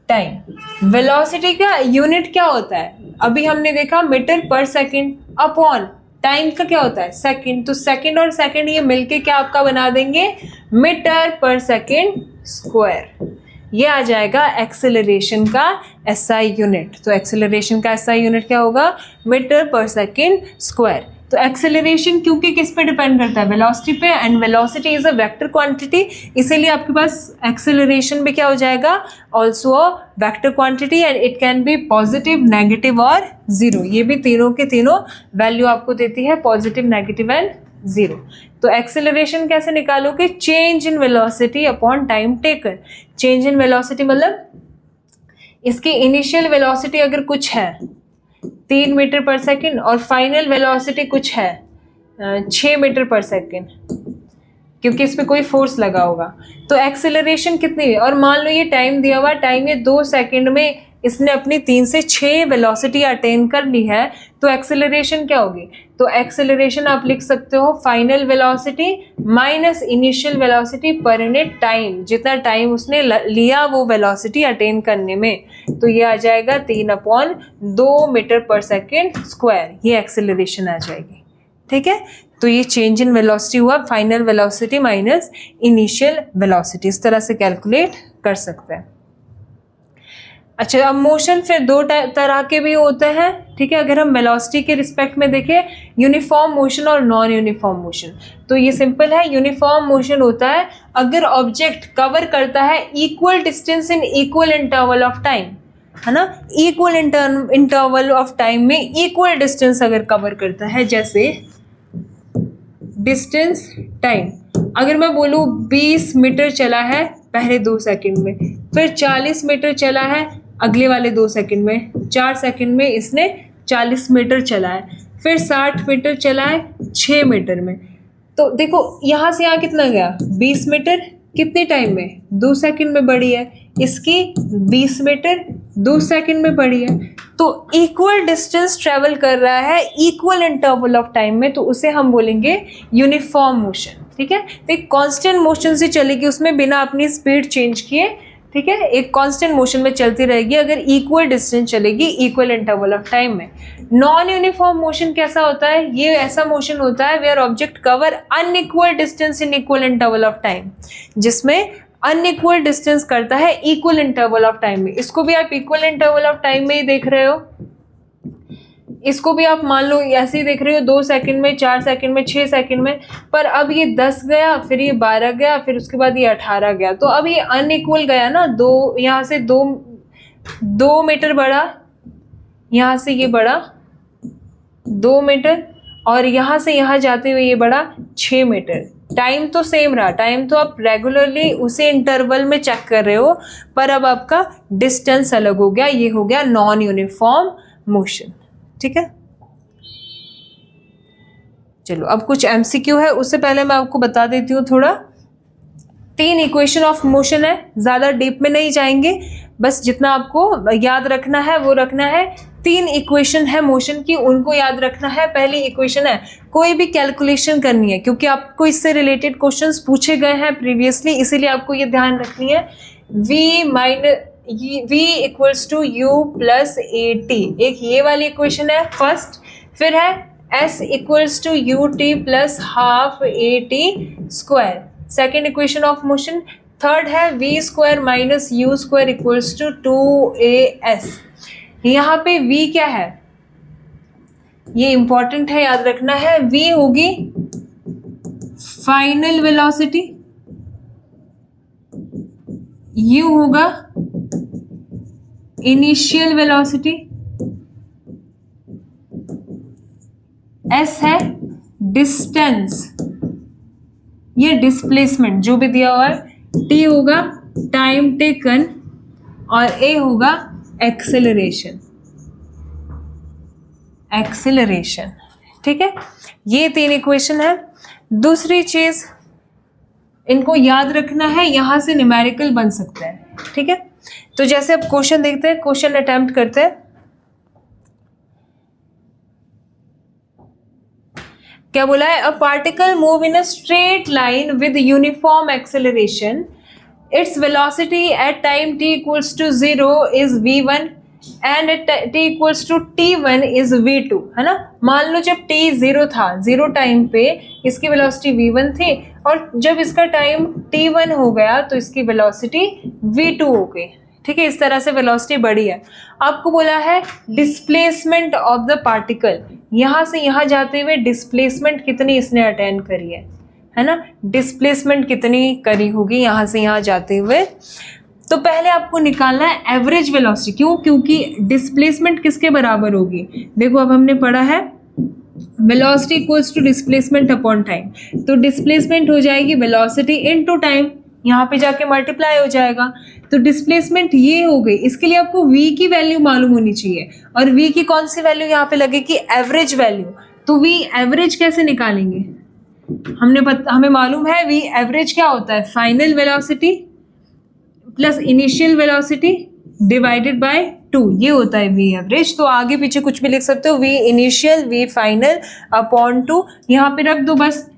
टाइम। वेलोसिटी का यूनिट क्या होता है? अभी हमने देखा मीटर पर सेकंड, अपॉन टाइम का क्या होता है? सेकंड। तो सेकंड और सेकंड ये मिलके क्या आपका बना देंगे? मीटर पर सेकंड स्क्वायर। ये आ जाएगा एक्सेलरेशन का एसआई यूनिट। तो एक्सेलरेशन का एसआई यूनिट क्या होगा? मीटर पर सेकंड स्क्वायर। तो एक्सेलरेशन क्योंकि किस पे डिपेंड करता है? वेलोसिटी पे, and velocity is a vector quantity, इसीलिए आपके पास एक्सेलरेशन भी क्या हो जाएगा? Also a vector quantity, and it can be positive, negative और जीरो। ये भी तीनों के तीनों वैल्यू आपको देती है, पॉजिटिव, नेगेटिव एंड जीरो। तो एक्सेलरेशन कैसे निकालोगे? Change in velocity upon time taken. Change in velocity मतलब इसकी इनिशियल वेलोसिटी अगर कुछ है 3 मीटर पर सेकंड और फाइनल वेलोसिटी कुछ है 6 मीटर पर सेकंड, क्योंकि इस पे कोई फोर्स लगा होगा, तो एक्सेलरेशन कितनी है? और मान लो ये टाइम दिया हुआ, टाइम ये 2 सेकंड में इसने अपनी 3 से 6 वेलोसिटी अटेन कर ली है, तो एक्सेलरेशन क्या होगी? तो एक्सेलरेशन आप लिख सकते हो final velocity minus initial velocity पर यूनिट टाइम, जितना टाइम उसने लिया वो वेलोसिटी अटेन करने में। तो ये आ जाएगा 3/2 मीटर पर सेकेंड स्क्वायर, ये एक्सेलरेशन आ जाएगी, ठीक है। तो ये चेंज इन वेलोसिटी हुआ, final velocity minus initial velocity, इस तरह से कैलकुलेट कर सकते हैं। अच्छा, अब मोशन फिर 2 तरह के भी होते हैं, ठीक है। अगर हम वेलोसिटी के रिस्पेक्ट में देखें, यूनिफॉर्म मोशन और नॉन यूनिफॉर्म मोशन, तो ये सिंपल है। यूनिफॉर्म मोशन होता है अगर ऑब्जेक्ट कवर करता है equal distance in equal interval of time, है ना। इक्वल इंटरवल ऑफ टाइम में इक्वल डिस्टेंस अगर कवर करता है, जैसे डिस्टेंस टाइम, अगर मैं बोलूँ 20 मीटर चला है पहले 2 सेकंड में, फिर 40 मीटर चला है अगले वाले 2 सेकंड में, 4 सेकंड में इसने 40 मीटर चला है, फिर 60 मीटर चला है 6 मीटर में, तो देखो यहाँ से यहाँ कितना गया? 20 मीटर कितने टाइम में? 2 सेकंड में बढ़ी है, इसकी 20 मीटर 2 सेकंड में बढ़ी है। तो इक्वल डिस्टेंस ट्रेवल कर रहा है इक्वल इंटरवल ऑफ टाइम में, तो उसे हम बोलेंगे यूनिफॉर्म मोशन, ठीक है। तो एक कांस्टेंट मोशन से चलेगी, उसमें बिना अपनी स्पीड चेंज किए, ठीक है, एक कांस्टेंट मोशन में चलती रहेगी अगर इक्वल डिस्टेंस चलेगी इक्वल इंटरवल ऑफ टाइम में। नॉन यूनिफॉर्म मोशन कैसा होता है? ये ऐसा मोशन होता है where object cover unequal distance in equal interval of time, जिसमें अनइक्वल डिस्टेंस करता है इक्वल इंटरवल ऑफ टाइम में। इसको भी आप इक्वल इंटरवल ऑफ टाइम में ही देख रहे हो। इसको भी आप मान लो ऐसे ही देख रहे हो 2 सेकंड में, 4 सेकंड में, 6 सेकंड में, पर अब ये 10 गया, फिर ये 12 गया, फिर उसके बाद ये 18 गया, तो अब ये अनइक्वल गया ना। दो यहाँ से 2 मीटर बढ़ा, यहाँ से ये बढ़ा 2 मीटर, और यहाँ से यहाँ जाते हुए ये बढ़ा 6 मीटर। टाइम तो सेम रहा, टाइम तो आप रेगुलरली उसी इंटरवल में चेक कर रहे हो, पर अब आपका डिस्टेंस अलग हो गया, ये हो गया नॉन यूनिफॉर्म मोशन। ठीक है, चलो अब कुछ एमसीक्यू है, उससे पहले मैं आपको बता देती हूँ थोड़ा। 3 इक्वेशन ऑफ मोशन है, ज़्यादा डीप में नहीं जाएंगे, बस जितना आपको याद रखना है वो रखना है। 3 इक्वेशन है मोशन की, उनको याद रखना है। पहली इक्वेशन है, कोई भी कैलकुलेशन करनी है, क्योंकि आपको इससे रिलेटेड क्वेश्चंस पूछे गए हैं प्रीवियसली, इसीलिए आपको ये ध्यान रखनी है। v equals to u plus a t, एक ये वाली इक्वेशन है फर्स्ट। फिर है s equals to u t plus half a t square, second equation of motion. Third है v square minus u square equals to 2as। यहाँ पे v क्या है, ये इंपॉर्टेंट है, याद रखना है। v होगी फाइनल वेलोसिटी, u होगा इनिशियल वेलोसिटी, s है डिस्टेंस, ये डिस्प्लेसमेंट जो भी दिया हुआ है, t होगा टाइम टेकन, और a होगा एक्सेलरेशन। ठीक है, ये 3 इक्वेशन है। दूसरी चीज इनको याद रखना है, यहां से न्यूमेरिकल बन सकता है। ठीक है, तो जैसे अब क्वेश्चन देखते हैं, क्वेश्चन अटेम्प्ट करते हैं। क्या बोला है, a particle move in a straight line with uniform acceleration, its velocity at time t equals to 0 is v1 and at t equals to t1 is v2, है ना। मान लो जब t 0 था, 0 टाइम पे इसकी वेलोसिटी v1 थी, और जब इसका टाइम t1 हो गया तो इसकी वेलोसिटी v2 हो गई। ठीक है, इस तरह से वेलोसिटी बढ़ी है। आपको बोला है डिस्प्लेसमेंट ऑफ द पार्टिकल, यहाँ से यहाँ जाते हुए डिस्प्लेसमेंट कितनी इसने अटेन करी है ना, डिस्प्लेसमेंट कितनी करी होगी यहाँ से यहाँ जाते हुए। तो पहले आपको निकालना है एवरेज वेलोसिटी। क्यों? क्योंकि डिस्प्लेसमेंट किसके बराबर होगी, देखो अब हमने पढ़ा है velocity equals to displacement upon time, तो डिस्प्लेसमेंट हो जाएगी वेलोसिटी इनटू टाइम, यहाँ पे जाके मल्टीप्लाई हो जाएगा, तो डिस्प्लेसमेंट ये हो गई। इसके लिए आपको v की वैल्यू मालूम होनी चाहिए, और v की कौन सी वैल्यू यहाँ पे लगेगी, एवरेज वैल्यू। तो v एवरेज कैसे निकालेंगे, हमें मालूम है v एवरेज क्या होता है, final velocity plus initial velocity divided by 2, ये होता है v एवरेज। तो आगे पीछे कुछ भी लिख सकते हो, v initial v final upon 2, यहाँ पे रख दो बस।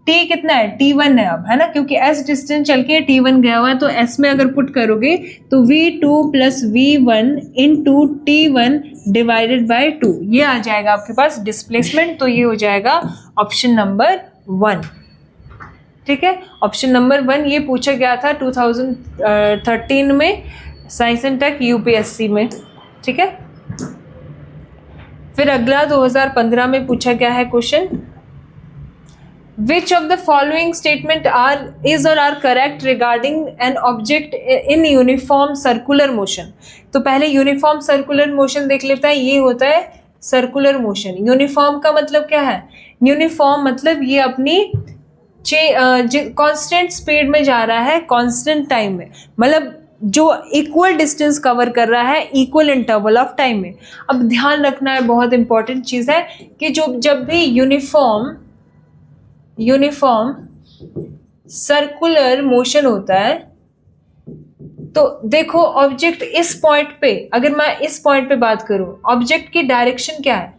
t कितना है, t1 है अब, है ना, क्योंकि s डिस्टेंस चल के t1 गया हुआ है, तो s में अगर पुट करोगे तो v2 plus v1 into t1 divided by 2, ये आ जाएगा आपके पास डिस्प्लेसमेंट। तो ये हो जाएगा ऑप्शन नंबर 1। ठीक है, ऑप्शन नंबर 1 ये पूछा गया था 2013 में साइंस एंड टेक यूपीएससी में। ठीक है, फिर अगला 2015 में पूछा गया है question, Which of the following statement is or are correct regarding an object in uniform circular motion? तो पहले यूनिफॉर्म सर्कुलर मोशन देख लेता है, ये होता है सर्कुलर मोशन। यूनिफॉर्म का मतलब क्या है, यूनिफॉर्म मतलब ये अपनी कांस्टेंट स्पीड में जा रहा है, कांस्टेंट टाइम में, मतलब जो इक्वल डिस्टेंस कवर कर रहा है इक्वल इंटरवल ऑफ टाइम में। अब ध्यान रखना है, बहुत इंपॉर्टेंट चीज़ है कि जब भी यूनिफॉर्म सर्कुलर मोशन होता है, तो देखो ऑब्जेक्ट इस पॉइंट पे, अगर मैं इस पॉइंट पे बात करूं, ऑब्जेक्ट की डायरेक्शन क्या है,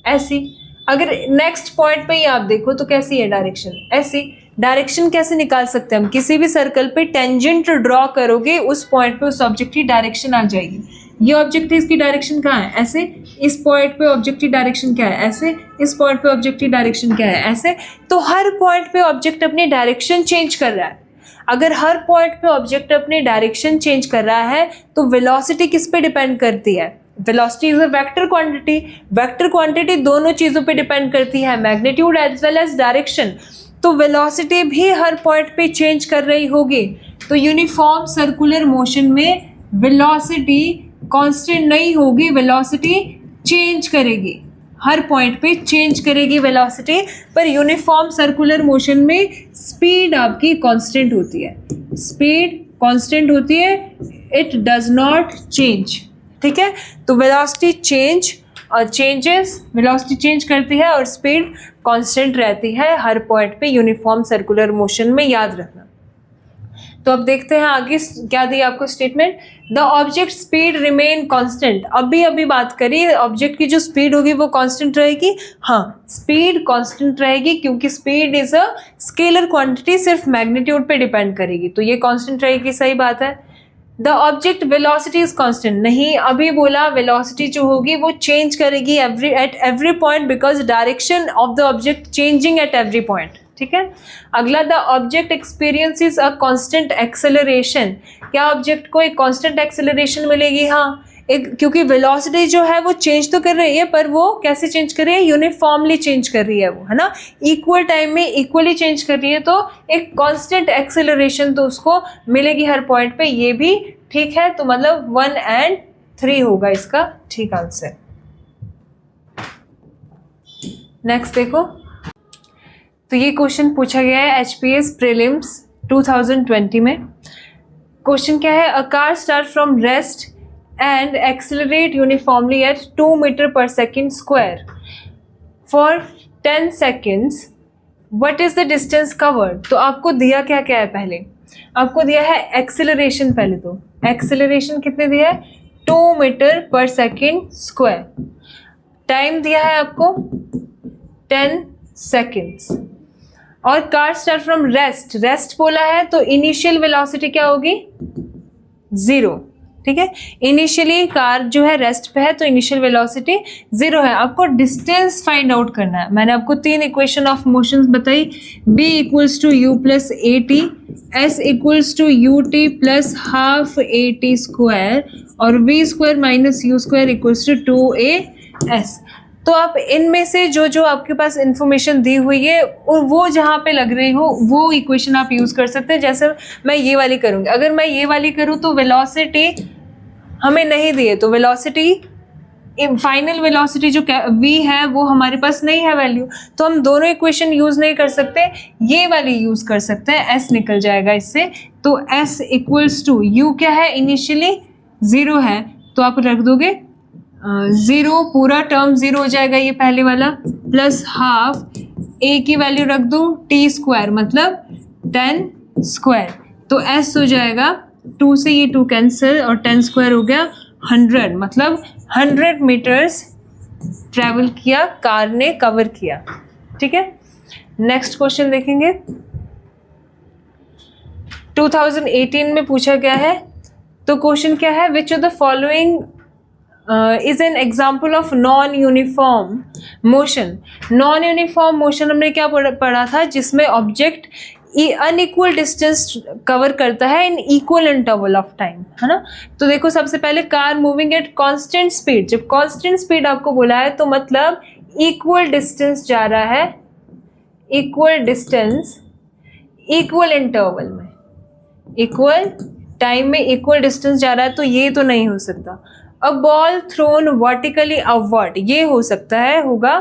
ऐसी। अगर नेक्स्ट पॉइंट पे ही आप देखो तो कैसी है डायरेक्शन, ऐसी। डायरेक्शन कैसे निकाल सकते हैं हम, किसी भी सर्कल पे टेंजेंट ड्रॉ करोगे, उस पॉइंट पे उस ऑब्जेक्ट की डायरेक्शन आ जाएगी। ये ऑब्जेक्ट है, इसकी डायरेक्शन कहाँ है, ऐसे। इस पॉइंट पे ऑब्जेक्ट की डायरेक्शन क्या है, ऐसे। इस पॉइंट पे ऑब्जेक्ट की डायरेक्शन क्या है, ऐसे। तो हर पॉइंट पे ऑब्जेक्ट अपनी डायरेक्शन चेंज कर रहा है। अगर हर पॉइंट पे ऑब्जेक्ट अपनी डायरेक्शन चेंज कर रहा है तो वेलोसिटी किस पे डिपेंड करती है, velocity is a vector quantity, vector quantity दोनों चीज़ों पे डिपेंड करती है, magnitude as well as direction. तो वेलोसिटी भी हर पॉइंट पे चेंज कर रही होगी। तो यूनिफॉर्म सर्कुलर मोशन में वेलोसिटी कांस्टेंट नहीं होगी, वेलोसिटी चेंज करेगी, हर पॉइंट पे चेंज करेगी वेलोसिटी। पर यूनिफॉर्म सर्कुलर मोशन में स्पीड आपकी कांस्टेंट होती है, स्पीड कांस्टेंट होती है, इट डज नॉट चेंज। ठीक है, तो वेलोसिटी चेंज और चेंजेस, वेलोसिटी चेंज करती है और स्पीड कांस्टेंट रहती है हर पॉइंट पे यूनिफॉर्म सर्कुलर मोशन में, याद रखना। तो अब देखते हैं आगे क्या दी आपको statement, the object speed remain constant. अभी बात करी ऑब्जेक्ट की जो स्पीड होगी वो कांस्टेंट रहेगी। हाँ, स्पीड कांस्टेंट रहेगी क्योंकि speed is a scalar quantity, सिर्फ मैग्नीट्यूड पे डिपेंड करेगी, तो ये कांस्टेंट रहेगी, सही बात है। The object velocity is constant, नहीं, अभी बोला वेलोसिटी जो होगी वो चेंज करेगी at every point because direction of the object changing at every point. ठीक है, अगला the object experiences a constant acceleration, क्या ऑब्जेक्ट को एक कांस्टेंट एक्सेलरेशन मिलेगी? हाँ, एक, क्योंकि वेलोसिटी जो है वो चेंज तो कर रही है, पर वो कैसे चेंज कर रही है? यूनिफॉर्मली चेंज कर रही है वो, है ना, इक्वल टाइम में इक्वली चेंज कर रही है, तो एक कांस्टेंट एक्सेलरेशन तो उसको मिलेगी हर पॉइंट पे, ये भी ठीक है। तो मतलब 1 और 3 होगा इसका ठीक आंसर। नेक्स्ट देखो, तो ये क्वेश्चन पूछा गया है HPS प्रीलिम्स 2020 में। क्वेश्चन क्या है, a car start from rest and accelerate uniformly at 2 metre per second square for 10 seconds, what is the distance covered? तो आपको दिया क्या क्या है? पहले आपको दिया है एक्सेलरेशन, पहले तो एक्सेलरेशन कितने दिया है? 2 metre per second square, time दिया है आपको 10 सेकेंड्स, और car start from rest, rest बोला है तो इनिशियल वेलोसिटी क्या होगी? 0। ठीक है, इनिशियली कार जो है रेस्ट पे है तो इनिशियल वेलोसिटी 0 है। आपको डिस्टेंस फाइंड आउट करना है। मैंने आपको 3 इक्वेशन ऑफ मोशंस बताई, b equals to u plus at, s equals to ut plus half at square, और v square minus u square equals to 2as। तो आप इनमें से जो जो आपके पास इंफॉर्मेशन दी हुई है और वो जहाँ पे लग रही हो वो इक्वेशन आप यूज़ कर सकते हैं। जैसे मैं ये वाली करूँगी, अगर मैं ये वाली करूँ तो वेलोसिटी हमें नहीं दी है, तो वेलोसिटी फाइनल वेलोसिटी जो v है वो हमारे पास नहीं है वैल्यू, तो हम दोनों इक्वेशन यूज़ नहीं कर सकते, ये वाली यूज़ कर सकते हैं, s निकल जाएगा इससे। तो s इक्वल्स टू u क्या है? इनिशियली 0 है, तो आप रख दोगे 0, पूरा टर्म 0 हो जाएगा ये पहले वाला, प्लस हाफ a की वैल्यू रख दो t स्क्वायर मतलब 10 स्क्वायर, तो s हो जाएगा 2 से ये 2 कैंसिल और 10 स्क्वायर हो गया 100, मतलब 100 मीटर्स ट्रैवल किया, कार ने कवर किया। ठीक है, नेक्स्ट क्वेश्चन देखेंगे। 2018 में पूछा गया है, तो क्वेश्चन क्या है, which of the following is an example of non uniform motion. Non uniform motion हमने क्या पढ़ा था, जिसमें ऑब्जेक्ट अनइक्वल डिस्टेंस कवर करता है इन इक्वल इंटरवल ऑफ टाइम, है ना। तो देखो, सबसे पहले car moving at constant speed, जब कांस्टेंट स्पीड आपको बोला है तो मतलब इक्वल डिस्टेंस जा रहा है, इक्वल डिस्टेंस इक्वल इंटरवल में, इक्वल टाइम में इक्वल डिस्टेंस जा रहा है, तो ये तो नहीं हो सकता। A ball thrown vertically upward, ये हो सकता है, होगा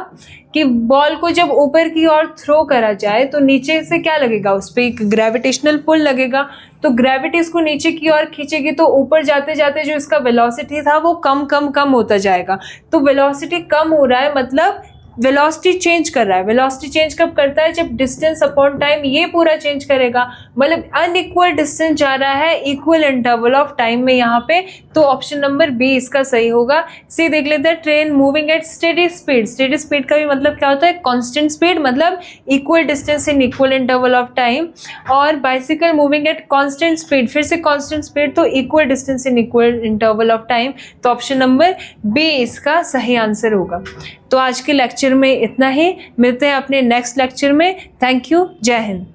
कि बॉल को जब ऊपर की ओर थ्रो करा जाए तो नीचे से क्या लगेगा, उस पर एक ग्रेविटेशनल पुल लगेगा, तो ग्रेविटी इसको नीचे की ओर खींचेगी, तो ऊपर जाते जाते जो इसका वेलोसिटी था वो कम होता जाएगा। तो वेलोसिटी कम हो रहा है मतलब वेलोसिटी चेंज कर रहा है। वेलोसिटी चेंज कब करता है, जब डिस्टेंस अपॉन टाइम ये पूरा चेंज करेगा, मतलब अनइक्वल डिस्टेंस जा रहा है इक्वल इंटरवल ऑफ टाइम में यहाँ पे, तो ऑप्शन नंबर बी इसका सही होगा। सी देख लेते हैं, train moving at steady speed, steady speed का भी मतलब क्या होता है, कांस्टेंट स्पीड मतलब equal distance in equal interval of time, और bicycle moving at constant speed, फिर से कांस्टेंट स्पीड तो equal distance in equal interval of time, तो ऑप्शन नंबर बी इसका सही आंसर होगा। तो आज के लेक्चर में इतना ही, मिलते हैं अपने नेक्स्ट लेक्चर में। थैंक यू, जय हिंद।